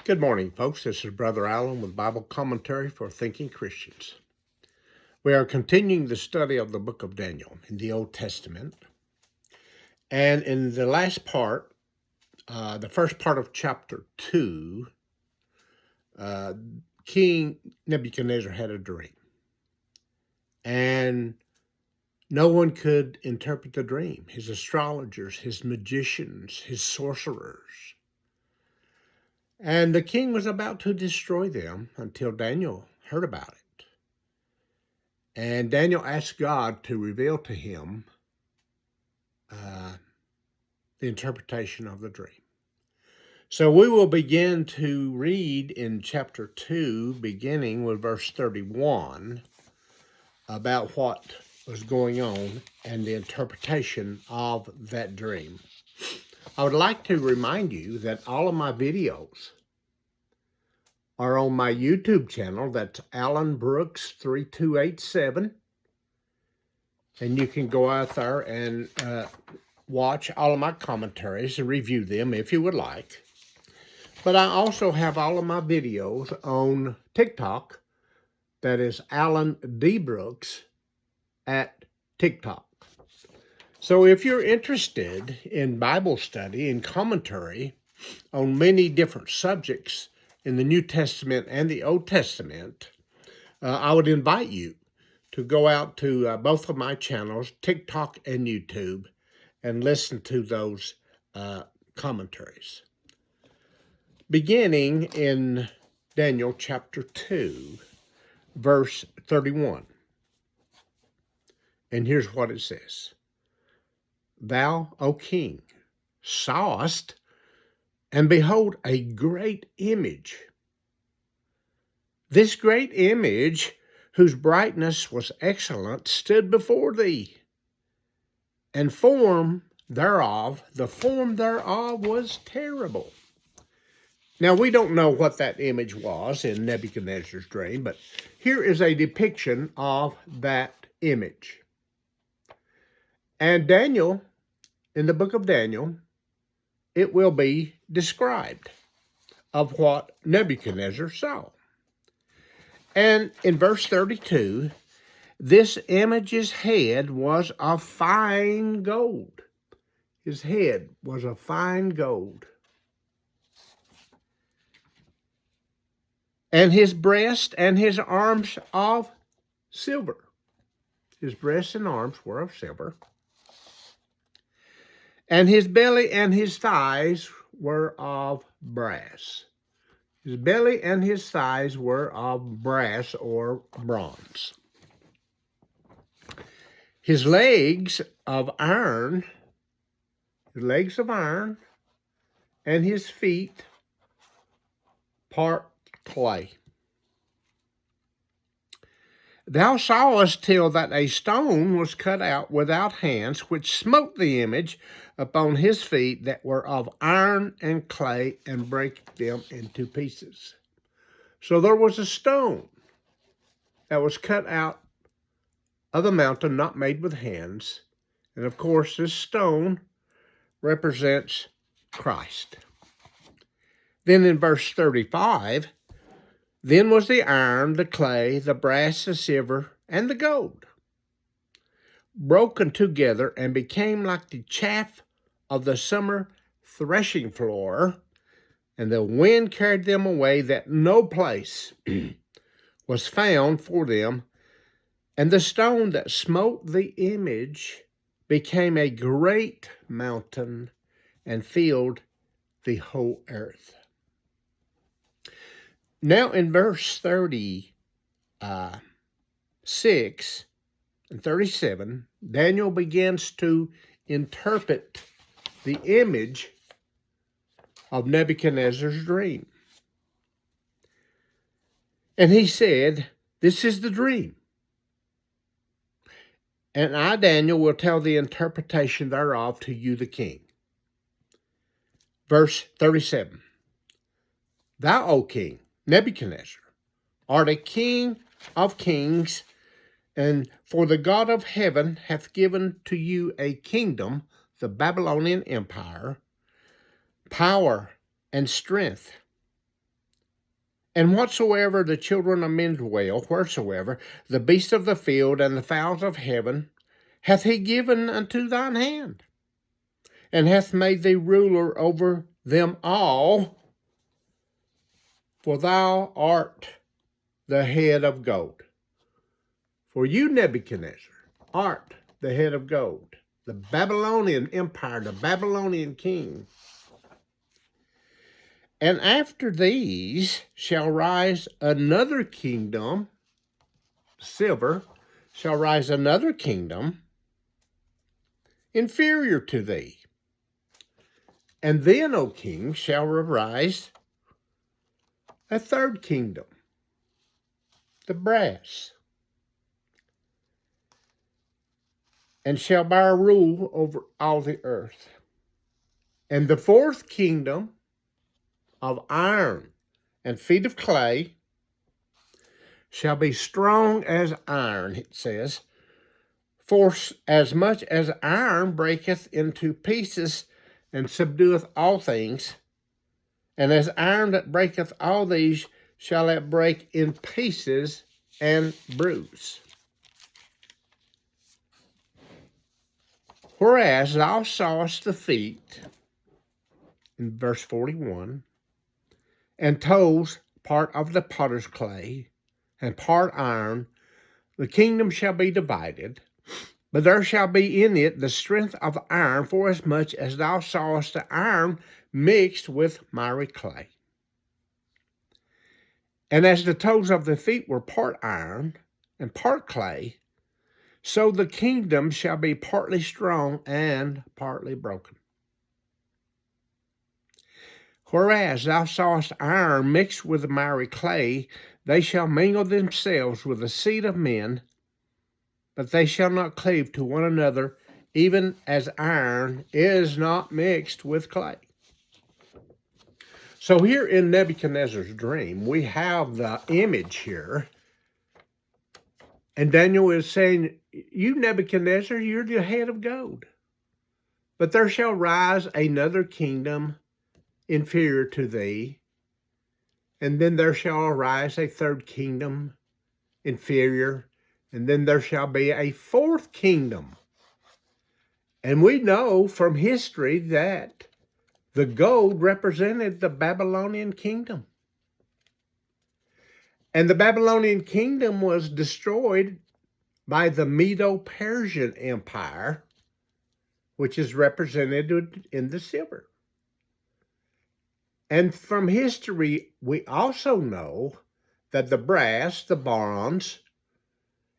Good morning, folks. This is Brother Allen with Bible Commentary for Thinking Christians. We are continuing the study of the book of Daniel in the Old Testament. And in the last part, the first part of chapter 2, King Nebuchadnezzar had a dream. And no one could interpret the dream. His astrologers, his magicians, his sorcerers. And the king was about to destroy them until Daniel heard about it. And Daniel asked God to reveal to him the interpretation of the dream. So we will begin to read in chapter 2, beginning with verse 31, about what was going on and the interpretation of that dream. I would like to remind you that all of my videos are on my YouTube channel. That's Alan Brooks 3287. And you can go out there and watch all of my commentaries and review them if you would like. But I also have all of my videos on TikTok. That is Alan D. Brooks at TikTok. So if you're interested in Bible study and commentary on many different subjects in the New Testament and the Old Testament, I would invite you to go out to both of my channels, TikTok and YouTube, and listen to those commentaries. Beginning in Daniel chapter 2, verse 31. And here's what it says. Thou, O king, sawest, and behold, a great image. This great image, whose brightness was excellent, stood before thee. And the form thereof was terrible. Now, we don't know what that image was in Nebuchadnezzar's dream, but here is a depiction of that image. And Daniel, in the book of Daniel, it will be described of what Nebuchadnezzar saw. And in verse 32, this image's head was of fine gold. His head was of fine gold. And his breast and his arms of silver. His breast and arms were of silver. And his belly and his thighs were of brass. His belly and his thighs were of brass or bronze. His legs of iron, and his feet part clay. Thou sawest till that a stone was cut out without hands, which smote the image upon his feet that were of iron and clay, and brake them into pieces. So there was a stone that was cut out of the mountain, not made with hands. And of course, this stone represents Christ. Then in verse 35, then was the iron, the clay, the brass, the silver, and the gold broken together and became like the chaff of the summer threshing floor, and the wind carried them away, that no place was found for them. And the stone that smote the image became a great mountain and filled the whole earth. Now in verse 36 and 37, Daniel begins to interpret the image of Nebuchadnezzar's dream. And he said, this is the dream. And I, Daniel, will tell the interpretation thereof to you, the king. Verse 37. Thou, O king, Nebuchadnezzar, art a King of kings, and for the God of heaven hath given to you a kingdom, the Babylonian Empire, power and strength. And whatsoever the children of men dwell, wheresoever, the beasts of the field and the fowls of heaven, hath he given unto thine hand, and hath made thee ruler over them all, for thou art the head of gold. For you, Nebuchadnezzar, art the head of gold, the Babylonian Empire, the Babylonian king. And after these shall rise another kingdom, silver, shall rise another kingdom inferior to thee. And then, O king, shall arise a third kingdom, the brass, and shall bear rule over all the earth. And the fourth kingdom of iron and feet of clay shall be strong as iron, it says. For as much as iron breaketh into pieces and subdueth all things, and as iron that breaketh all these shall it break in pieces and bruise. Whereas thou sawest the feet, in verse 41, and toes, part of the potter's clay, and part iron, the kingdom shall be divided, but there shall be in it the strength of iron, forasmuch as thou sawest the iron mixed with miry clay. And as the toes of the feet were part iron and part clay, so the kingdom shall be partly strong and partly broken. Whereas thou sawest iron mixed with miry clay, they shall mingle themselves with the seed of men, but they shall not cleave to one another, even as iron is not mixed with clay. So here in Nebuchadnezzar's dream, we have the image here. And Daniel is saying, you, Nebuchadnezzar, you're the head of gold. But there shall rise another kingdom inferior to thee. And then there shall arise a third kingdom inferior. And then there shall be a fourth kingdom. And we know from history that the gold represented the Babylonian kingdom. And the Babylonian kingdom was destroyed by the Medo-Persian Empire, which is represented in the silver. And from history, we also know that the brass, the bronze,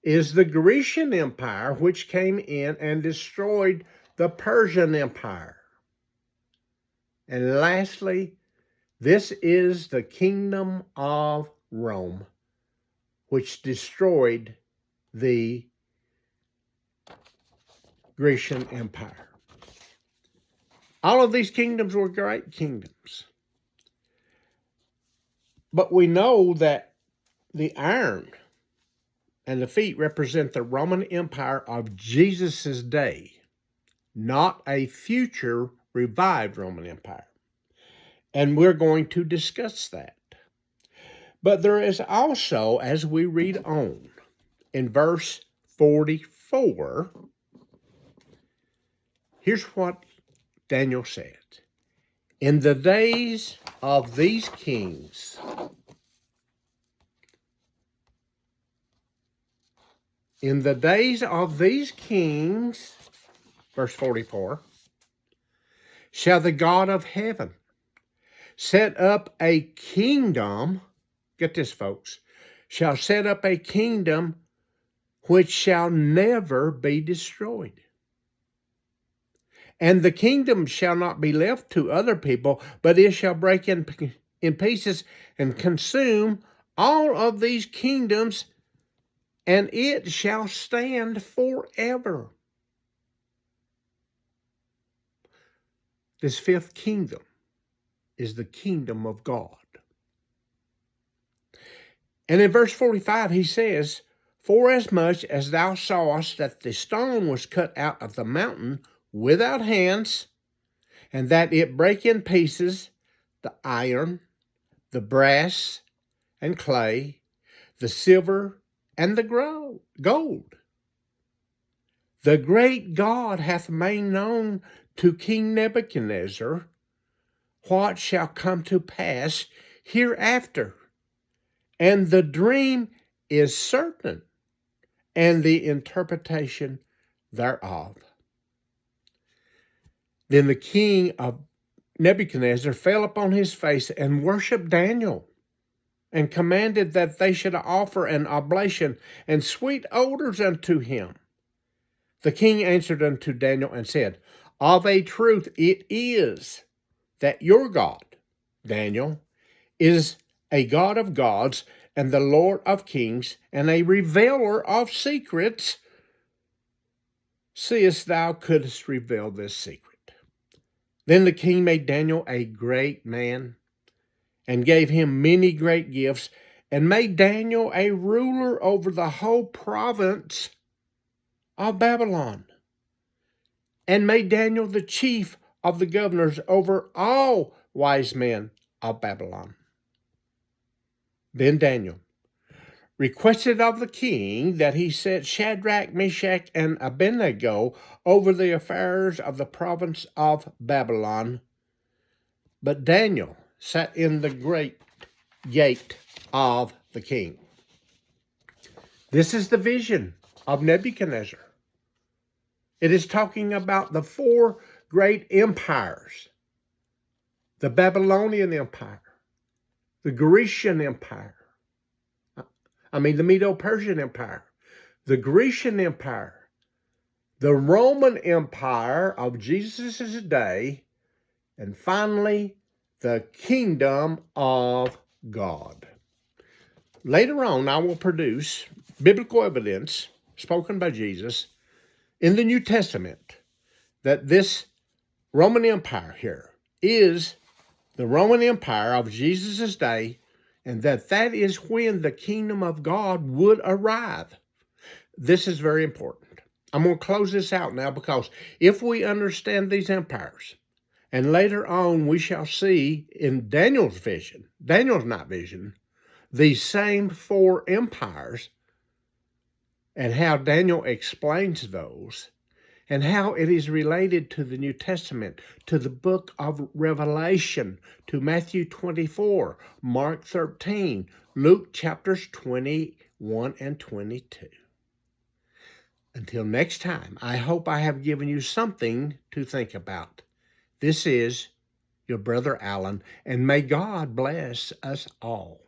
is the Grecian Empire, which came in and destroyed the Persian Empire. And lastly, this is the kingdom of Rome, which destroyed the Grecian Empire. All of these kingdoms were great kingdoms. But we know that the iron and the feet represent the Roman Empire of Jesus' day, not a future revived Roman Empire. And we're going to discuss that. But there is also, as we read on, in verse 44, here's what Daniel said. In the days of these kings, verse 44, shall the God of heaven set up a kingdom, get this, folks, shall set up a kingdom which shall never be destroyed. And the kingdom shall not be left to other people, but it shall break in pieces and consume all of these kingdoms, and it shall stand forever. This fifth kingdom is the kingdom of God. And in verse 45, he says, "Forasmuch as thou sawest that the stone was cut out of the mountain without hands, and that it brake in pieces the iron, the brass, and clay, the silver, and the gold. The great God hath made known to King Nebuchadnezzar what shall come to pass hereafter. And the dream is certain, and the interpretation thereof." Then the king of Nebuchadnezzar fell upon his face and worshipped Daniel, and commanded that they should offer an oblation and sweet odors unto him. The king answered unto Daniel and said, "Of a truth it is that your God, Daniel, is a God of gods and the Lord of kings and a revealer of secrets. Seest thou couldst reveal this secret." Then the king made Daniel a great man and gave him many great gifts, and made Daniel a ruler over the whole province of Babylon, and made Daniel the chief of the governors over all wise men of Babylon. Then Daniel requested of the king that he set Shadrach, Meshach, and Abednego over the affairs of the province of Babylon. But Daniel sat in the great gate of the king. This is the vision of Nebuchadnezzar. It is talking about the four great empires: the Babylonian Empire, the Grecian Empire, the Medo-Persian Empire, the Grecian Empire, the Roman Empire of Jesus' day, and finally, the kingdom of God. Later on, I will produce biblical evidence spoken by Jesus in the New Testament that this Roman Empire here is the Roman Empire of Jesus' day, and that is when the kingdom of God would arrive. This is very important. I'm going to close this out now, because if we understand these empires, and later on we shall see in Daniel's night vision, these same four empires, and how Daniel explains those, and how it is related to the New Testament, to the book of Revelation, to Matthew 24, Mark 13, Luke chapters 21 and 22. Until next time, I hope I have given you something to think about. This is your brother Alan, and may God bless us all.